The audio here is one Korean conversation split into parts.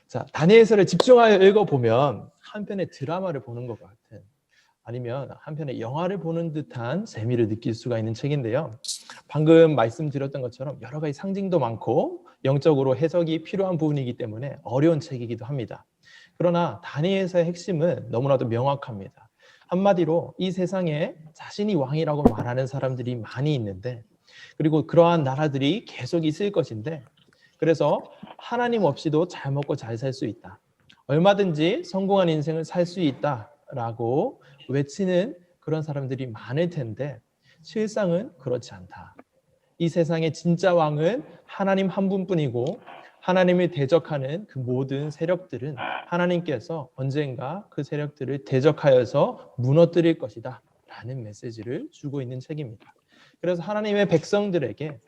자, 다니엘서를 집중하여 읽어보면 한편의 드라마를 보는 것 같은, 아니면 한편의 영화를 보는 듯한 재미를 느낄 수가 있는 책인데요. 방금 말씀드렸던 것처럼 여러 가지 상징도 많고 영적으로 해석이 필요한 부분이기 때문에 어려운 책이기도 합니다. 그러나 다니엘서의 핵심은 너무나도 명확합니다. 한마디로 이 세상에 자신이 왕이라고 말하는 사람들이 많이 있는데, 그리고 그러한 나라들이 계속 있을 것인데, 그래서 하나님 없이도 잘 먹고 잘 살 수 있다, 얼마든지 성공한 인생을 살 수 있다라고 외치는 그런 사람들이 많을 텐데, 실상은 그렇지 않다. 이 세상의 진짜 왕은 하나님 한 분뿐이고, 하나님을 대적하는 그 모든 세력들은 하나님께서 언젠가 그 세력들을 대적하여서 무너뜨릴 것이다 라는 메시지를 주고 있는 책입니다. 그래서 하나님의 백성들에게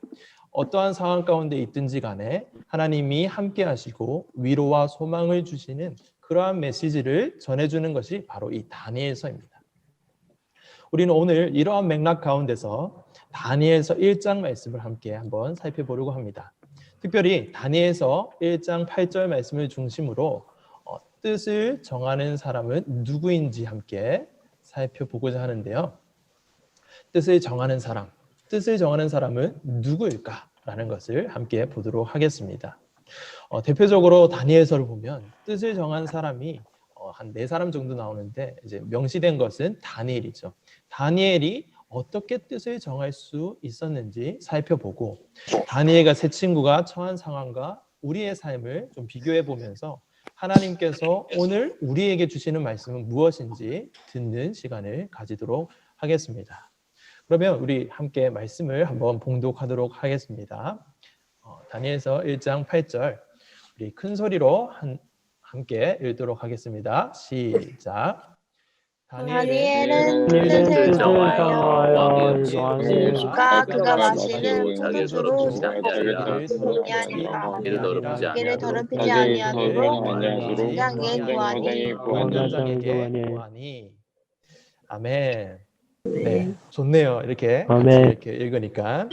어떠한 상황 가운데 있든지 간에 하나님이 함께 하시고 위로와 소망을 주시는 그러한 메시지를 전해주는 것이 바로 이 다니엘서입니다. 우리는 오늘 이러한 맥락 가운데서 다니엘서 1장 말씀을 함께 한번 살펴보려고 합니다. 특별히 다니엘서 1장 8절 말씀을 중심으로 뜻을 정하는 사람은 누구인지 함께 살펴보고자 하는데요. 뜻을 정하는 사람은 누구일까라는 것을 함께 보도록 하겠습니다. 대표적으로 다니엘서를 보면 뜻을 정한 사람이 한 4사람 정도 나오는데, 이제 명시된 것은 다니엘이죠. 다니엘이 어떻게 뜻을 정할 수 있었는지 살펴보고, 다니엘과 세 친구가 처한 상황과 우리의 삶을 좀 비교해 보면서 하나님께서 오늘 우리에게 주시는 말씀은 무엇인지 듣는 시간을 가지도록 하겠습니다. 그러면 우리 함께 말씀을 한번 봉독하도록 하겠습니다. 다니엘서 1장 8절 우리 큰 소리로 함께 읽도록 하겠습니다. 시작. 다니엘은 뜻을 정하여 왕과 그가 마시는 포도주로 자기를 더럽히지 아니하도록 관장에게 구하니. 아멘. 네, 좋네요. 이렇게 읽으니까.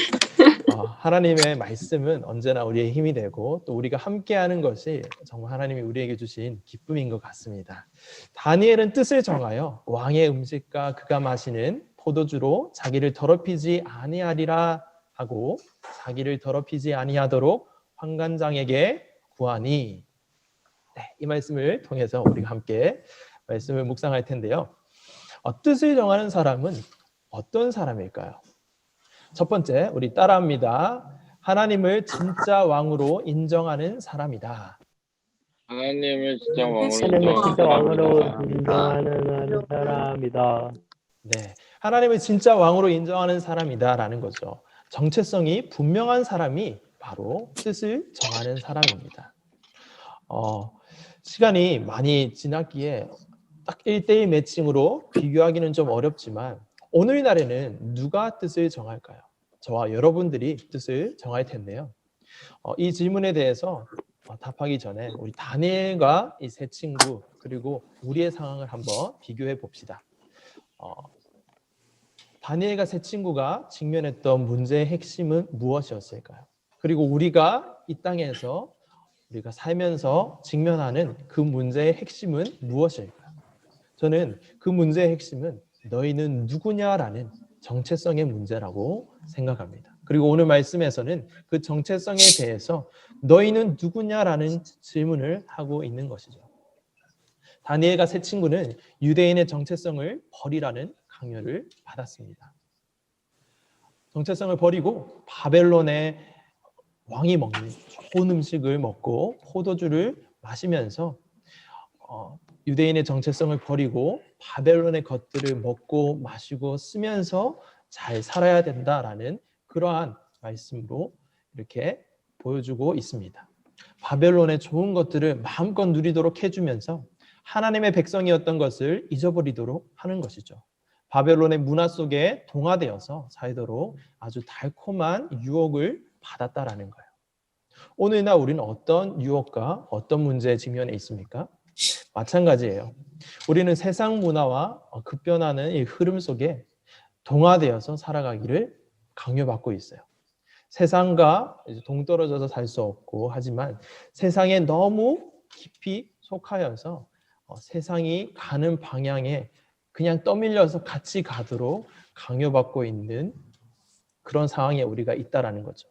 하나님의 말씀은 언제나 우리의 힘이 되고 또 우리가 함께하는 것이 정말 하나님이 우리에게 주신 기쁨인 것 같습니다. 다니엘은 뜻을 정하여 왕의 음식과 그가 마시는 포도주로 자기를 더럽히지 아니하리라 하고, 자기를 더럽히지 아니하도록 환관장에게 구하니. 네, 이 말씀을 통해서 우리가 함께 말씀을 묵상할 텐데요. 뜻을 정하는 사람은 어떤 사람일까요? 첫 번째, 우리 따라합니다. 하나님을 진짜 왕으로 인정하는 사람이다. 하나님을 진짜 왕으로 인정하는 사람이다. 네, 하나님을 진짜 왕으로 인정하는 사람이다라는 거죠. 정체성이 분명한 사람이 바로 뜻을 정하는 사람입니다. 시간이 많이 지났기에 딱 1대1 매칭으로 비교하기는 좀 어렵지만, 오늘날에는 누가 뜻을 정할까요? 저와 여러분들이 뜻을 정할 텐데요. 이 질문에 대해서 답하기 전에 우리 다니엘과 이 세 친구 그리고 우리의 상황을 한번 비교해 봅시다. 다니엘과 세 친구가 직면했던 문제의 핵심은 무엇이었을까요? 그리고 우리가 이 땅에서 우리가 살면서 직면하는 그 문제의 핵심은 무엇일까요? 저는 그 문제의 핵심은 너희는 누구냐라는 정체성의 문제라고 생각합니다. 그리고 오늘 말씀에서는 그 정체성에 대해서 너희는 누구냐라는 질문을 하고 있는 것이죠. 다니엘과 세 친구는 유대인의 정체성을 버리라는 강요를 받았습니다. 정체성을 버리고 바벨론의 왕이 먹는 좋은 음식을 먹고 포도주를 마시면서 유대인의 정체성을 버리고 바벨론의 것들을 먹고 마시고 쓰면서 잘 살아야 된다라는 그러한 말씀으로 이렇게 보여주고 있습니다. 바벨론의 좋은 것들을 마음껏 누리도록 해주면서 하나님의 백성이었던 것을 잊어버리도록 하는 것이죠. 바벨론의 문화 속에 동화되어서 살도록 아주 달콤한 유혹을 받았다라는 거예요. 오늘날 우리는 어떤 유혹과 어떤 문제에 직면해 있습니까? 마찬가지예요. 우리는 세상 문화와 급변하는 이 흐름 속에 동화되어서 살아가기를 강요받고 있어요. 세상과 동떨어져서 살 수 없고, 하지만 세상에 너무 깊이 속하여서 세상이 가는 방향에 그냥 떠밀려서 같이 가도록 강요받고 있는 그런 상황에 우리가 있다라는 거죠.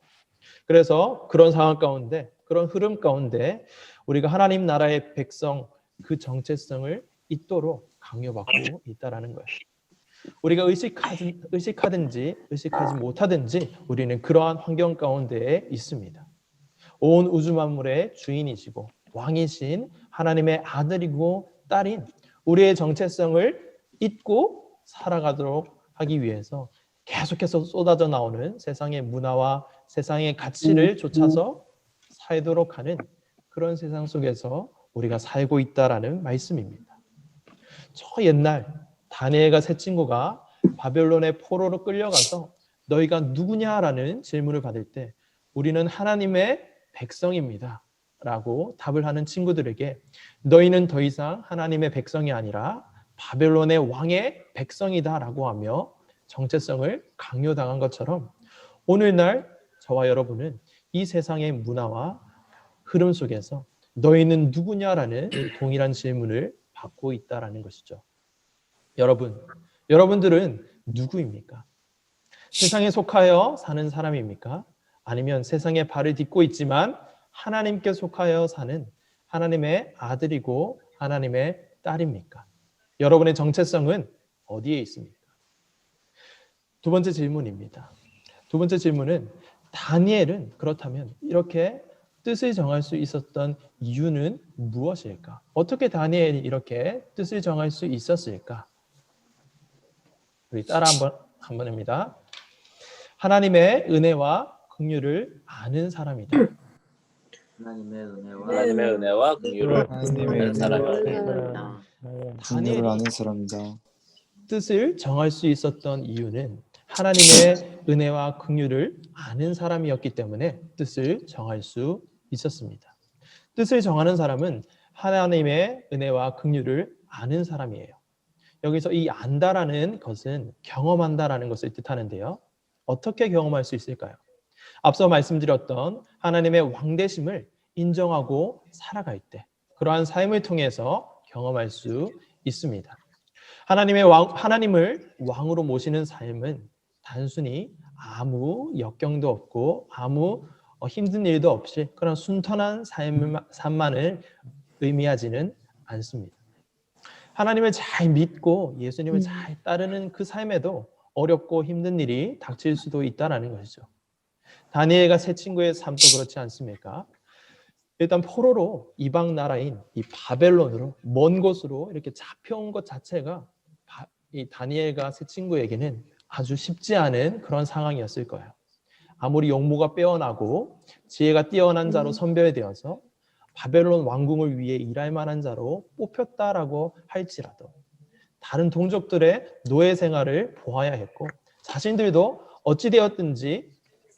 그래서 그런 상황 가운데, 그런 흐름 가운데 우리가 하나님 나라의 백성 그 정체성을 잇도록 강요받고 있다라는 거예요. 우리가 의식하든지 의식하지 못하든지 우리는 그러한 환경 가운데에 있습니다. 온 우주 만물의 주인이시고 왕이신 하나님의 아들이고 딸인 우리의 정체성을 잊고 살아가도록 하기 위해서 계속해서 쏟아져 나오는 세상의 문화와 세상의 가치를 좇아서 살도록 하는 그런 세상 속에서 우리가 살고 있다라는 말씀입니다. 저 옛날 다니엘과 세 친구가 바벨론의 포로로 끌려가서 너희가 누구냐라는 질문을 받을 때 우리는 하나님의 백성입니다 라고 답을 하는 친구들에게 너희는 더 이상 하나님의 백성이 아니라 바벨론의 왕의 백성이다 라고 하며 정체성을 강요당한 것처럼 오늘날 저와 여러분은 이 세상의 문화와 흐름 속에서 너희는 누구냐라는 동일한 질문을 받고 있다라는 것이죠. 여러분들은 누구입니까? 세상에 속하여 사는 사람입니까? 아니면 세상에 발을 딛고 있지만 하나님께 속하여 사는 하나님의 아들이고 하나님의 딸입니까? 여러분의 정체성은 어디에 있습니까? 두 번째 질문입니다. 두 번째 질문은 다니엘은 그렇다면 이렇게 뜻을 정할 수 있었던 이유는 무엇일까? 어떻게 다니엘이 이렇게 뜻을 정할 수 있었을까? 우리 따라 한번 합니다. 하나님의 은혜와 긍휼을 아는 사람이다. 하나님의 은혜와 긍휼을 아는 긍휼을 다니엘이 아는 사람이다. 뜻을 정할 수 있었던 이유는 하나님의 은혜와 긍휼을 아는 사람이었기 때문에 뜻을 정할 수 있었습니다. 뜻을 정하는 사람은 하나님의 은혜와 긍휼을 아는 사람이에요. 여기서 이 안다라는 것은 경험한다라는 것을 뜻하는데요. 어떻게 경험할 수 있을까요? 앞서 말씀드렸던 하나님의 왕되심을 인정하고 살아갈 때 그러한 삶을 통해서 경험할 수 있습니다. 하나님을 왕으로 모시는 삶은 단순히 아무 역경도 없고 아무 힘든 일도 없이 그런 순탄한 삶만을 의미하지는 않습니다. 하나님을 잘 믿고 예수님을 잘 따르는 그 삶에도 어렵고 힘든 일이 닥칠 수도 있다는 것이죠. 다니엘과 세 친구의 삶도 그렇지 않습니까? 일단 포로로 이방 나라인 이 바벨론으로 먼 곳으로 이렇게 잡혀온 것 자체가 이 다니엘과 세 친구에게는 아주 쉽지 않은 그런 상황이었을 거예요. 아무리 용모가 빼어나고 지혜가 뛰어난 자로 선별되어서 바벨론 왕궁을 위해 일할 만한 자로 뽑혔다라고 할지라도 다른 동족들의 노예 생활을 보아야 했고 자신들도 어찌되었든지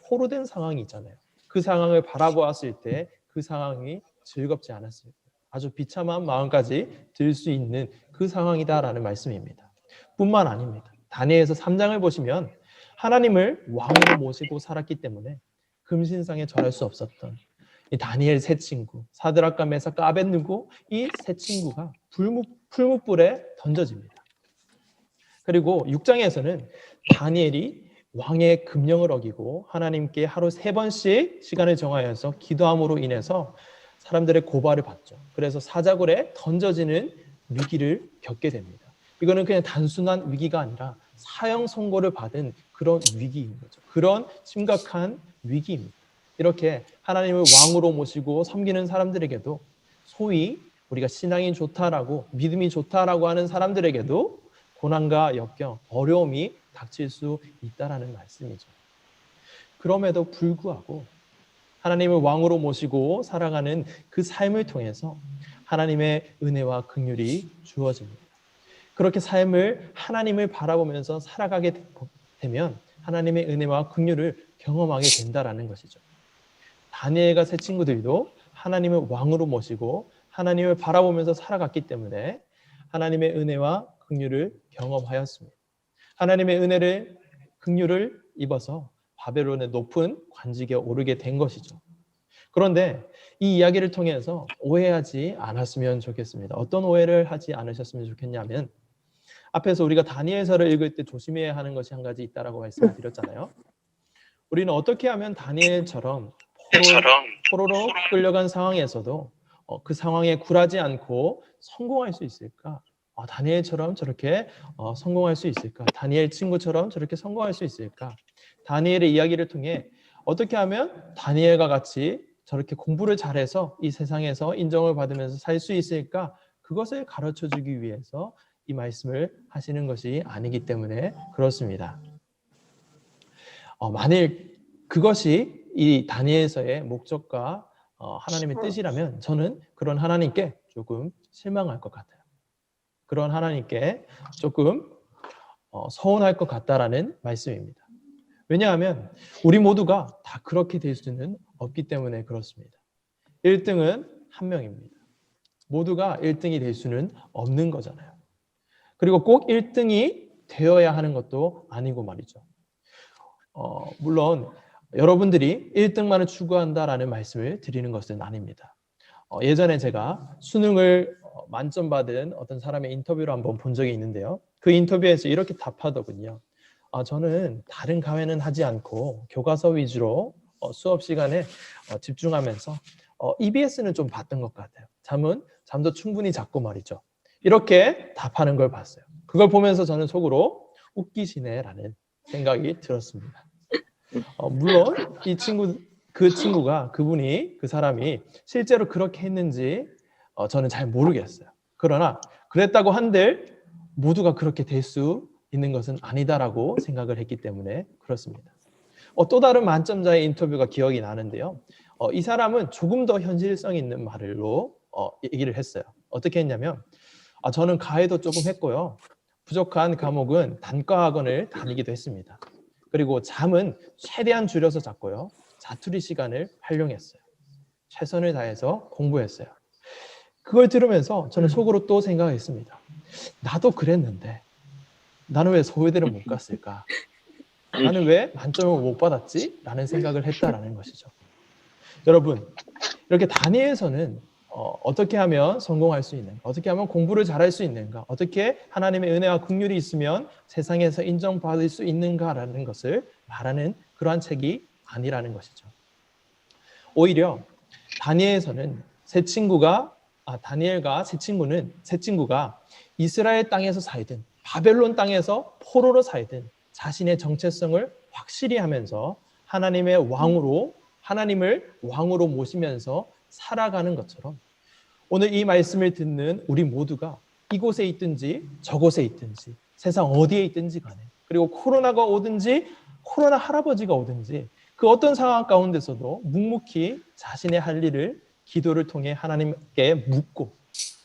포로된 상황이 있잖아요. 그 상황을 바라보았을 때 그 상황이 즐겁지 않았어요. 아주 비참한 마음까지 들 수 있는 그 상황이다라는 말씀입니다. 뿐만 아닙니다. 다니엘서 3장을 보시면 하나님을 왕으로 모시고 살았기 때문에 금신상에 절할 수 없었던 이 다니엘 세 친구, 사드락과 메삭과 아벳느고 이 세 친구가 풀무불에 던져집니다. 그리고 6장에서는 다니엘이 왕의 금령을 어기고 하나님께 하루 3번씩 시간을 정하여서 기도함으로 인해서 사람들의 고발을 받죠. 그래서 사자굴에 던져지는 위기를 겪게 됩니다. 이거는 그냥 단순한 위기가 아니라 사형 선고를 받은 그런 위기인 거죠. 그런 심각한 위기입니다. 이렇게 하나님을 왕으로 모시고 섬기는 사람들에게도 소위 우리가 신앙이 좋다라고 믿음이 좋다라고 하는 사람들에게도 고난과 역경, 어려움이 닥칠 수 있다라는 말씀이죠. 그럼에도 불구하고 하나님을 왕으로 모시고 살아가는 그 삶을 통해서 하나님의 은혜와 긍휼이 주어집니다. 그렇게 삶을 하나님을 바라보면서 살아가게 되면 하나님의 은혜와 긍휼을 경험하게 된다라는 것이죠. 다니엘과 세 친구들도 하나님을 왕으로 모시고 하나님을 바라보면서 살아갔기 때문에 하나님의 은혜와 긍휼을 경험하였습니다. 하나님의 은혜를 긍휼을 입어서 바벨론의 높은 관직에 오르게 된 것이죠. 그런데 이 이야기를 통해서 오해하지 않았으면 좋겠습니다. 어떤 오해를 하지 않으셨으면 좋겠냐면 앞에서 우리가 다니엘서를 읽을 때 조심해야 하는 것이 한 가지 있다라고 말씀을 드렸잖아요. 우리는 어떻게 하면 다니엘처럼 포로로 끌려간 상황에서도 그 상황에 굴하지 않고 성공할 수 있을까? 다니엘처럼 저렇게 성공할 수 있을까? 다니엘 친구처럼 저렇게 성공할 수 있을까? 다니엘의 이야기를 통해 어떻게 하면 다니엘과 같이 저렇게 공부를 잘해서 이 세상에서 인정을 받으면서 살 수 있을까? 그것을 가르쳐주기 위해서 이 말씀을 하시는 것이 아니기 때문에 그렇습니다. 만일 그것이 이 다니엘서의 목적과 하나님의 뜻이라면 저는 그런 하나님께 조금 실망할 것 같아요. 그런 하나님께 조금 서운할 것 같다라는 말씀입니다. 왜냐하면 우리 모두가 다 그렇게 될 수는 없기 때문에 그렇습니다. 1등은 한 명입니다. 모두가 1등이 될 수는 없는 거잖아요. 그리고 꼭 1등이 되어야 하는 것도 아니고 말이죠. 물론 여러분들이 1등만을 추구한다라는 말씀을 드리는 것은 아닙니다. 예전에 제가 수능을 만점 받은 어떤 사람의 인터뷰를 한번 본 적이 있는데요. 그 인터뷰에서 이렇게 답하더군요. 저는 다른 과외는 하지 않고 교과서 위주로 수업 시간에 집중하면서 EBS는 좀 봤던 것 같아요. 잠도 충분히 잤고 말이죠. 이렇게 답하는 걸 봤어요. 그걸 보면서 저는 속으로 웃기시네라는 생각이 들었습니다. 물론 그 사람이 실제로 그렇게 했는지 저는 잘 모르겠어요. 그러나 그랬다고 한들 모두가 그렇게 될 수 있는 것은 아니다라고 생각을 했기 때문에 그렇습니다. 또 다른 만점자의 인터뷰가 기억이 나는데요. 이 사람은 조금 더 현실성 있는 말로 얘기를 했어요. 어떻게 했냐면 저는 과외도 조금 했고요. 부족한 과목은 단과 학원을 다니기도 했습니다. 그리고 잠은 최대한 줄여서 잤고요. 자투리 시간을 활용했어요. 최선을 다해서 공부했어요. 그걸 들으면서 저는 속으로 또 생각했습니다. 나도 그랬는데 나는 왜 서울대를 못 갔을까? 나는 왜 만점을 못 받았지? 라는 생각을 했다라는 것이죠. 여러분, 이렇게 다니엘서는 어떻게 하면 성공할 수 있는가? 어떻게 하면 공부를 잘할 수 있는가? 어떻게 하나님의 은혜와 긍휼이 있으면 세상에서 인정받을 수 있는가라는 것을 말하는 그러한 책이 아니라는 것이죠. 오히려 다니엘서는 다니엘과 세 친구가 이스라엘 땅에서 살든 바벨론 땅에서 포로로 살든 자신의 정체성을 확실히 하면서 하나님을 왕으로 모시면서 살아가는 것처럼 오늘 이 말씀을 듣는 우리 모두가 이곳에 있든지 저곳에 있든지 세상 어디에 있든지 간에 그리고 코로나가 오든지 코로나 할아버지가 오든지 그 어떤 상황 가운데서도 묵묵히 자신의 할 일을 기도를 통해 하나님께 묻고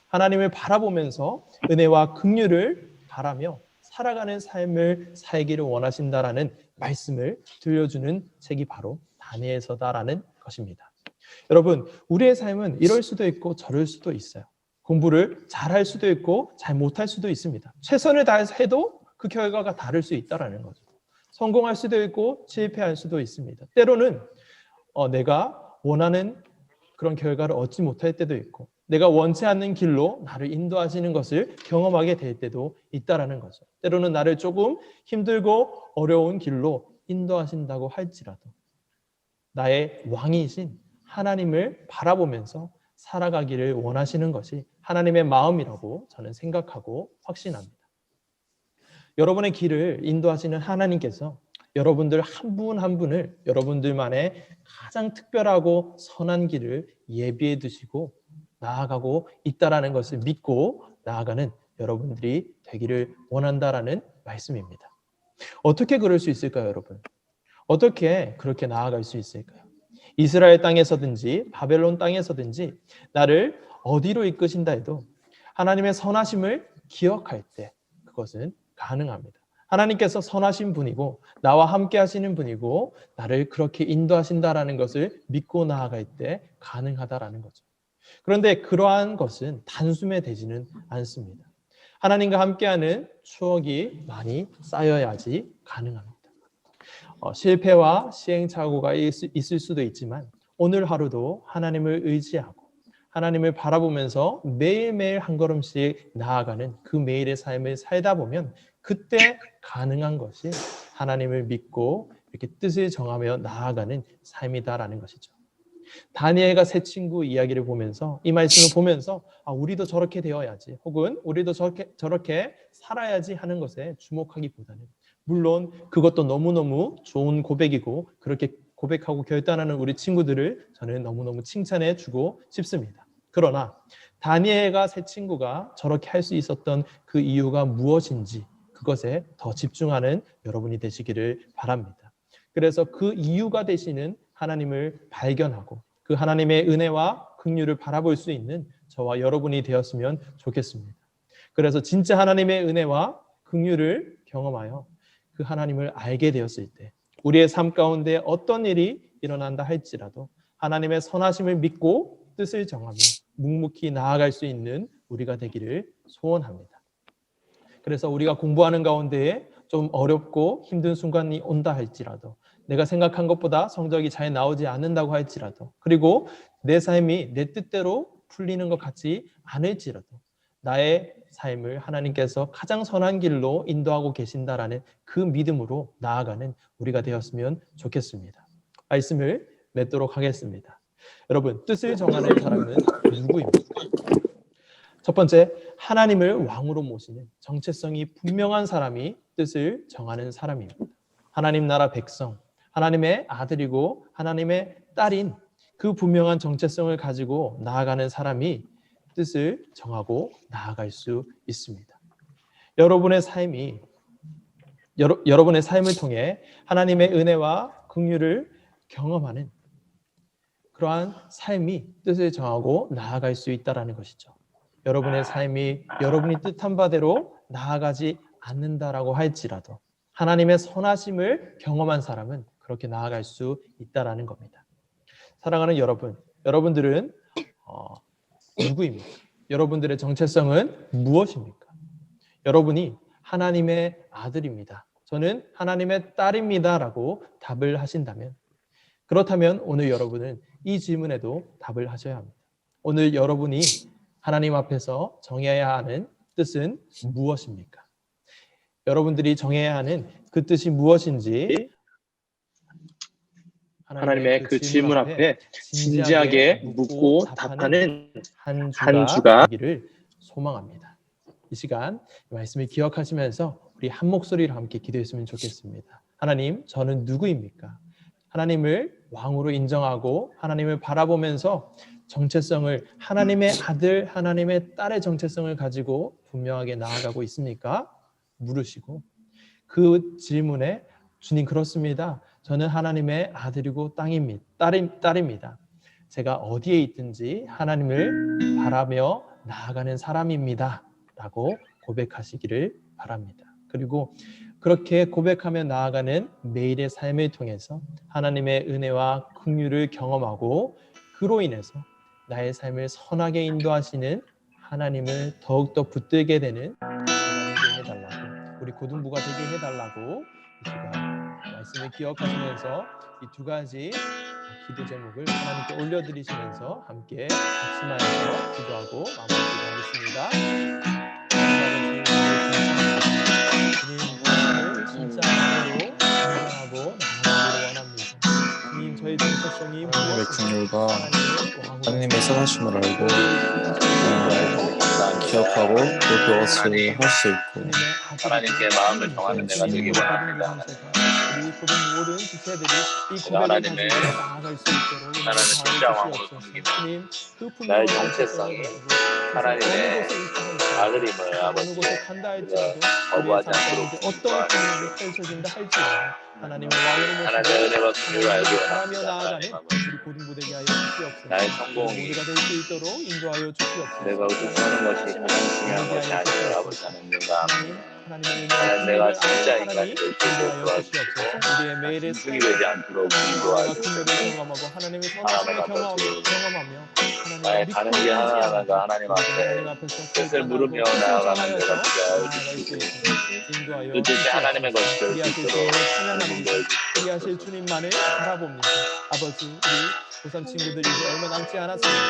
하나님을 바라보면서 은혜와 긍휼을 바라며 살아가는 삶을 살기를 원하신다라는 말씀을 들려주는 책이 바로 다니엘서다라는 것입니다. 여러분, 우리의 삶은 이럴 수도 있고 저럴 수도 있어요. 공부를 잘할 수도 있고 잘 못할 수도 있습니다. 최선을 다해서 해도 그 결과가 다를 수 있다는 거죠. 성공할 수도 있고 실패할 수도 있습니다. 때로는 내가 원하는 그런 결과를 얻지 못할 때도 있고 내가 원치 않는 길로 나를 인도하시는 것을 경험하게 될 때도 있다라는 거죠. 때로는 나를 조금 힘들고 어려운 길로 인도하신다고 할지라도 나의 왕이신 하나님을 바라보면서 살아가기를 원하시는 것이 하나님의 마음이라고 저는 생각하고 확신합니다. 여러분의 길을 인도하시는 하나님께서 여러분들 한 분 한 분을 여러분들만의 가장 특별하고 선한 길을 예비해 두시고 나아가고 있다라는 것을 믿고 나아가는 여러분들이 되기를 원한다라는 말씀입니다. 어떻게 그럴 수 있을까요, 여러분? 어떻게 그렇게 나아갈 수 있을까요? 이스라엘 땅에서든지 바벨론 땅에서든지 나를 어디로 이끄신다 해도 하나님의 선하심을 기억할 때 그것은 가능합니다. 하나님께서 선하신 분이고 나와 함께 하시는 분이고 나를 그렇게 인도하신다라는 것을 믿고 나아갈 때 가능하다라는 거죠. 그런데 그러한 것은 단숨에 되지는 않습니다. 하나님과 함께하는 추억이 많이 쌓여야지 가능합니다. 실패와 시행착오가 있을 수도 있지만 오늘 하루도 하나님을 의지하고 하나님을 바라보면서 매일매일 한 걸음씩 나아가는 그 매일의 삶을 살다 보면 그때 가능한 것이 하나님을 믿고 이렇게 뜻을 정하며 나아가는 삶이다라는 것이죠. 다니엘과 세 친구 이야기를 보면서 이 말씀을 보면서 우리도 저렇게 되어야지 혹은 우리도 저렇게 살아야지 하는 것에 주목하기보다는 물론 그것도 너무너무 좋은 고백이고 그렇게 고백하고 결단하는 우리 친구들을 저는 너무너무 칭찬해 주고 싶습니다. 그러나 다니엘과 세 친구가 저렇게 할 수 있었던 그 이유가 무엇인지 그것에 더 집중하는 여러분이 되시기를 바랍니다. 그래서 그 이유가 되시는 하나님을 발견하고 그 하나님의 은혜와 긍휼을 바라볼 수 있는 저와 여러분이 되었으면 좋겠습니다. 그래서 진짜 하나님의 은혜와 긍휼을 경험하여 그 하나님을 알게 되었을 때 우리의 삶 가운데 어떤 일이 일어난다 할지라도 하나님의 선하심을 믿고 뜻을 정하며 묵묵히 나아갈 수 있는 우리가 되기를 소원합니다. 그래서 우리가 공부하는 가운데에 좀 어렵고 힘든 순간이 온다 할지라도 내가 생각한 것보다 성적이 잘 나오지 않는다고 할지라도 그리고 내 삶이 내 뜻대로 풀리는 것 같지 않을지라도 나의 삶을 하나님께서 가장 선한 길로 인도하고 계신다라는 그 믿음으로 나아가는 우리가 되었으면 좋겠습니다. 말씀을 맺도록 하겠습니다. 여러분, 뜻을 정하는 사람은 누구입니까? 첫 번째, 하나님을 왕으로 모시는 정체성이 분명한 사람이 뜻을 정하는 사람입니다. 하나님 나라 백성, 하나님의 아들이고 하나님의 딸인 그 분명한 정체성을 가지고 나아가는 사람이 뜻을 정하고 나아갈 수 있습니다. 여러분의 삶을 통해 하나님의 은혜와 긍휼을 경험하는 그러한 삶이 뜻을 정하고 나아갈 수 있다는 것이죠. 여러분의 삶이 여러분이 뜻한 바대로 나아가지 않는다라고 할지라도 하나님의 선하심을 경험한 사람은 그렇게 나아갈 수 있다는 겁니다. 사랑하는 여러분, 여러분들은 누구입니까? 여러분들의 정체성은 무엇입니까? 여러분이 하나님의 아들입니다. 저는 하나님의 딸입니다. 라고 답을 하신다면 그렇다면 오늘 여러분은 이 질문에도 답을 하셔야 합니다. 오늘 여러분이 하나님 앞에서 정해야 하는 뜻은 무엇입니까? 여러분들이 정해야 하는 그 뜻이 무엇인지 하나님의 그 질문 앞에 진지하게 묻고 답하는 한 주가 되기를 소망합니다. 이 시간 말씀을 기억하시면서 우리 한 목소리로 함께 기도했으면 좋겠습니다. 하나님, 저는 누구입니까? 하나님을 왕으로 인정하고 하나님을 바라보면서 정체성을 하나님의 아들, 하나님의 딸의 정체성을 가지고 분명하게 나아가고 있습니까? 물으시고 그 질문에 주님 그렇습니다. 저는 하나님의 아들이고 딸입니다. 제가 어디에 있든지 하나님을 바라며 나아가는 사람입니다. 라고 고백하시기를 바랍니다. 그리고 그렇게 고백하며 나아가는 매일의 삶을 통해서 하나님의 은혜와 긍휼을 경험하고 그로 인해서 나의 삶을 선하게 인도하시는 하나님을 더욱더 붙들게 되는 되게 해달라고 우리 고등부가 되게 해달라고 이 시간 말씀을 기억하시면서 이 두 가지 기도 제목을 하나님께 올려드리시면서 함께 합심하여서 기도하고 마무리하겠습니다. 주님, 진짜 하나님으로 인정하고 나아가기를 원합니다. 주님, 저희 정체성이 하나님의 긍휼과 하나님의 하나님의 선하심을 알고 기억하고 그것을 할 수 있고 하나님께 마음을 정하는 내가 되기 원합니다. 모든 지체들이 이 제가 하나님의 진짜 왕으로 섬기며 나의 정체성이 하나님의 아들임을 아버지 거부하지 않도록 어떤 국면이 펼쳐진다 할지라도 하나님의 왕으로 하나님의 은혜와 긍휼을 알고 바라며 원합니다. 나아가는 하나님 우리 고등부대게 하여 주시옵소서. 나의 성공이 모두가 될 수 있도록 인도하여 주시옵소서. 내가 의식하는 것이 가장 중요한 것이 아니라 아버지 하나님과 하나님의 내가 진짜 인간이 인간이 될 수 있도록 도와주시고 우리의 매일의 죽이 되지 않도록 인도하시고 경험하고 하나님의 선하심을 경험하며 나의 가는 길 하나하나가 하나님 앞에 뜻을 물으며 나아가는 내가 되게 하여 주시고 인도하여 뜻이 하나님의 것이 될 수 그리하실 있도록 주님을 하나님 찬양합니다. 인도해 주시옵소서. 그리하실 주님만을 바라봅니다. 아버지, 우리 고3 친구들 이제 얼마 남지 않았습니다.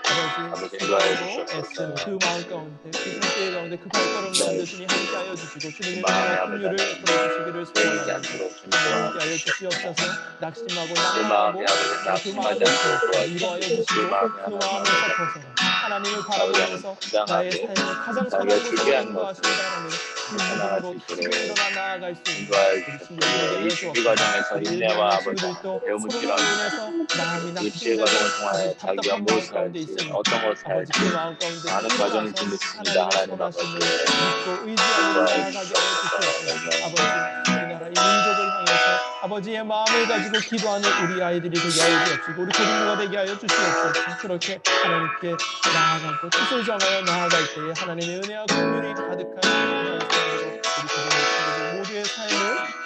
아버지, 인도하여 수고하고 주시옵소서. 애쓰는 그 마음 가운데, 그 상태 가운데, 그 발걸음 가운데 주님 함께하여 주시고 주님의 마음의 은혜와 아버지 긍휼을 하나님, 풀어주시기를 보이지 소원합니다. 않도록 좀 함께하여 도와주시옵소서. 주시옵소서. 낙심하고 그 낙망하고 마음의 아버지 그 낙심하지 마음을 않도록 위로하여 도와주시옵소서. 주시고 그 마음의 그 하나님 마음에서 아버지 벗어나 하나님을 아버지 바라보면서 나의 건강하게 삶을 가장 선한 자기가 곳으로 준비한 인도하신다는 그 나아갈 믿음으로 수 힘을 있도록 일어나 나아갈 수 있는 인도하여 우리 친구들에게 주시옵소서. 이 해주옵소서. 과정에서 우리 인내와 일하는 아버지 친구들도 배움을 코로나로 필요합니다. 인해서 마음이 이 피해 낙심되고 과정을 통하여 아버지 자기가 답답한 마음 무엇을 가운데 할지 있으니 어떤 것을 아버지 할지 그 마음 가운데 많은 과정이 일어나서 있습니다. 하나님의 하나님 선하심을 아버지 믿고 의지하며 인도하여 나아가게 하여 주시옵소서. 주시옵소서. 아버지 우리나라 이 민족을 향해서 아버지의 마음을 가지고 기도하는 우리 아이들이 되게 하여 주옵시고 우리 고등부가 되게 하여 주시옵소서. 그렇게 하나님께 나아가고 뜻을 정하여 나아갈 때에 하나님의 은혜와 긍휼이 가득한 그러한 삶으로 우리 고등부 친구들 모두의 삶을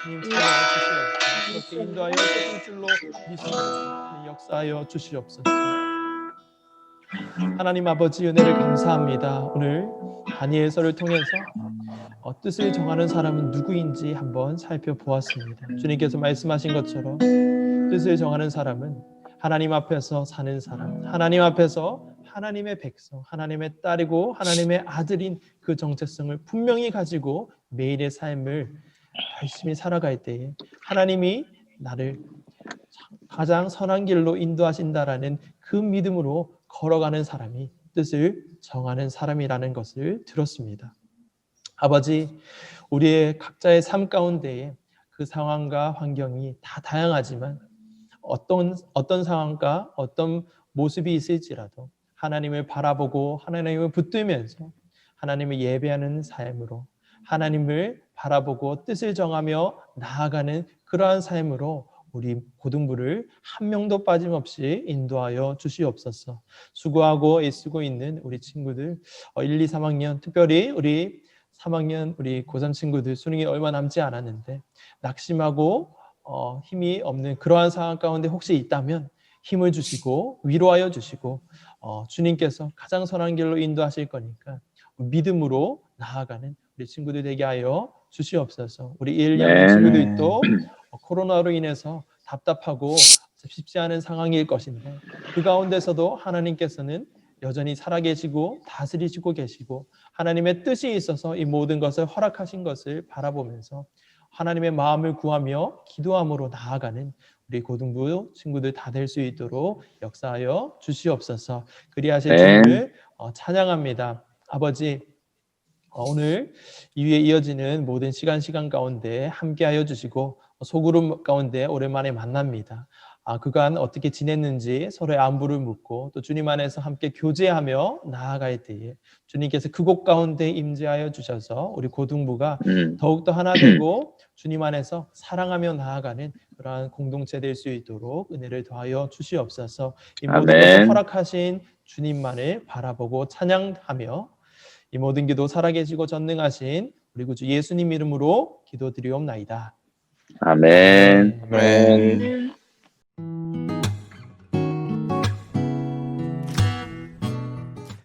주님 찾아와 주시옵소서. 그렇게 인도하여 주실 줄로 믿습니다. 역사하여 주시옵소서. 하나님 아버지 은혜를 감사합니다. 오늘 다니엘서를 통해서 뜻을 정하는 사람은 누구인지 한번 살펴보았습니다. 주님께서 말씀하신 것처럼 뜻을 정하는 사람은 하나님 앞에서 사는 사람, 하나님 앞에서 하나님의 백성, 하나님의 딸이고 하나님의 아들인 그 정체성을 분명히 가지고 매일의 삶을 열심히 살아갈 때에 하나님이 나를 가장 선한 길로 인도하신다라는 그 믿음으로 걸어가는 사람이 뜻을 정하는 사람이라는 것을 들었습니다. 아버지, 우리의 각자의 삶 가운데에 그 상황과 환경이 다 다양하지만 어떤 상황과 어떤 모습이 있을지라도 하나님을 바라보고 하나님을 붙들면서 하나님을 예배하는 삶으로 하나님을 바라보고 뜻을 정하며 나아가는 그러한 삶으로 우리 고등부를 한 명도 빠짐없이 인도하여 주시옵소서. 수고하고 애쓰고 있는 우리 친구들 1, 2, 3학년 특별히 우리 3학년 우리 고3 친구들 수능이 얼마 남지 않았는데 낙심하고 힘이 없는 그러한 상황 가운데 혹시 있다면 힘을 주시고 위로하여 주시고 주님께서 가장 선한 길로 인도하실 거니까 믿음으로 나아가는 우리 친구들 되게 하여 주시옵소서. 우리 1, 2학년 친구들도 코로나로 인해서 답답하고 쉽지 않은 상황일 것인데 그 가운데서도 하나님께서는 여전히 살아계시고 다스리시고 계시고 하나님의 뜻이 있어서 이 모든 것을 허락하신 것을 바라보면서 하나님의 마음을 구하며 기도함으로 나아가는 우리 고등부 친구들 다 될 수 있도록 역사하여 주시옵소서. 그리하실 주님을 찬양합니다. 아버지, 오늘 이후에 이어지는 모든 시간 가운데 함께하여 주시고 소그룹 가운데 오랜만에 만납니다. 그간 어떻게 지냈는지 서로의 안부를 묻고 또 주님 안에서 함께 교제하며 나아갈 때에 주님께서 그곳 가운데 임재하여 주셔서 우리 고등부가 더욱더 하나 되고 주님 안에서 사랑하며 나아가는 그러한 공동체 될 수 있도록 은혜를 더하여 주시옵소서. 이 모든 것을 허락하신 주님만을 바라보고 찬양하며 이 모든 기도 살아계시고 전능하신 우리 구주 예수님 이름으로 기도드리옵나이다. 아멘. 아멘.